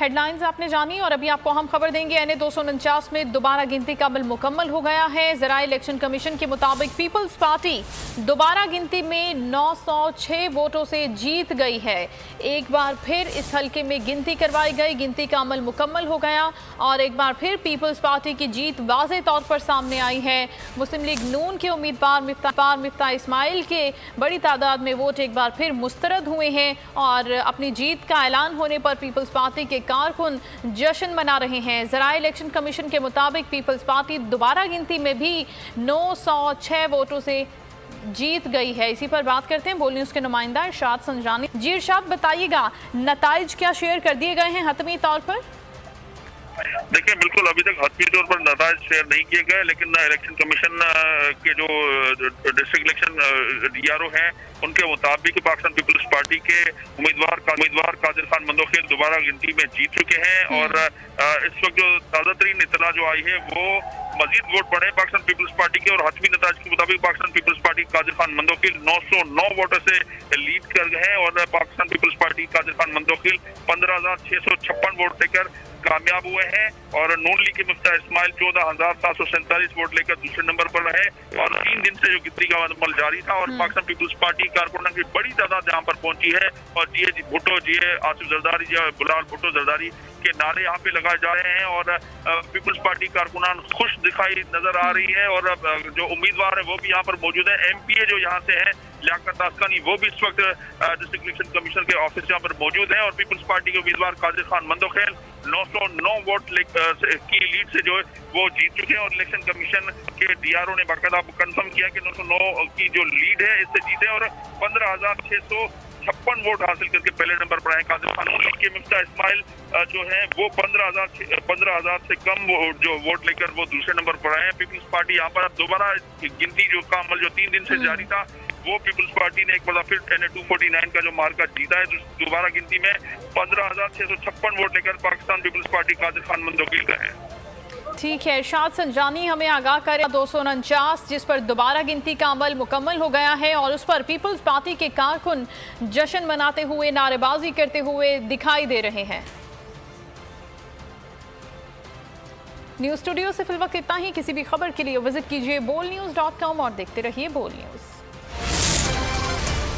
Headlines आपने जानी और अभी आपको हम खबर देंगे। NA 249 में दोबारा गिनती का अमल मुकम्मल हो गया है। ज़राए इलेक्शन कमीशन के मुताबिक पीपल्स पार्टी दोबारा गिनती में 906 वोटों से जीत गई है। एक बार फिर इस हल्के में गिनती करवाई गई, गिनती का अमल मुकम्मल हो गया और एक बार फिर पीपल्स पार्टी की जीत वाज़े तौर पर सामने आई है। मुस्लिम लीग नून के उम्मीदवार मिफ्ताह इस्माइल के बड़ी तादाद में वोट एक बार फिर मुस्तरद हुए हैं और अपनी जीत का ऐलान होने पर पीपल्स पार्टी के कारकुन जश्न मना रहे हैं। ज़राए इलेक्शन कमीशन के मुताबिक पीपल्स पार्टी दोबारा गिनती में भी 906 वोटों से जीत गई है। इसी पर बात करते हैं बोल न्यूज़ के नुमाइंदा इरशाद संजानी। जी इरशाद, बताइएगा नताइज क्या शेयर कर दिए गए हैं हतमी तौर पर? देखिए, बिल्कुल अभी तक हतमी तौर पर नताइज शेयर नहीं किए गए, लेकिन इलेक्शन कमीशन के जो डिस्ट्रिक्ट इलेक्शन DRO हैं उनके मुताबिक पाकिस्तान पीपल्स पार्टी के उम्मीदवार कादिर खान मंदोखिल दोबारा गिनती में जीत चुके हैं और इस वक्त जो ताज़ा तरीन इत्तला जो आई है वो मजीद वोट बढ़े पाकिस्तान पीपल्स पार्टी के और हतमी नताइज के मुताबिक पाकिस्तान पीपल्स पार्टी कादिर खान मंदोखिल 909 वोटों से लीड कर गए हैं और Pakistan Peoples Party Qadir Khan Mandokhail 15,656 vote लेकर कामयाब हुए हैं और नून लीग के मिफ्ताह इस्माइल 14,747 वोट लेकर दूसरे नंबर पर रहे और 3 दिन से जो गिनती का अमल जारी था और पाकिस्तान पीपल्स पार्टी कारकुनान की बड़ी तादाद यहाँ पर पहुंची है और जीए भुट्टो, जीए आसिफ जरदारी, जीए बुलाल भुट्टो जरदारी के नारे यहाँ पे लगाए जा रहे हैं और पीपल्स पार्टी कारकुनान खुश दिखाई नजर आ रही है और जो उम्मीदवार है वो भी यहाँ पर मौजूद है। MPA जो यहाँ से है लियाकत तास्कानी वो भी इस वक्त डिस्ट्रिक्ट इलेक्शन कमीशन के ऑफिस यहाँ पर मौजूद है और पीपल्स पार्टी के उम्मीदवार कादिर खान मंदोखिल 909 वोट की लीड से जो है वो जीत चुके हैं और इलेक्शन कमीशन के DRO ने बाकायदा कंफर्म किया कि 909 की जो लीड है इससे जीते और 15,656 वोट हासिल करके पहले नंबर पर आए। कादिर खान लीग के मिफ्ताह इस्माइल जो है वो 15,000 से कम जो वोट लेकर वो दूसरे नंबर पर आए हैं। पीपल्स पार्टी यहाँ पर दोबारा गिनती जो का अमल जो 3 दिन से जारी था वो पीपल्स पार्टी ने एक बार फिर NA 249 का जो मार्का जीता है दोबारा गिनती में 15,656 वोट लेकर पाकिस्तान पीपल्स पार्टी कादिर खान मंदोखिल का है। ठीक है, इरशाद संजानी हमें आगाह करें 249 जिस पर दोबारा गिनती का अमल मुकम्मल हो गया है और उस पर पीपल्स पार्टी के कारकुन जश्न मनाते हुए नारेबाजी करते हुए दिखाई दे रहे हैं। न्यूज़ स्टूडियो से फिलवक्त इतना ही। किसी भी खबर के लिए विजिट कीजिए bolnews.com और देखते रहिए बोल न्यूज़।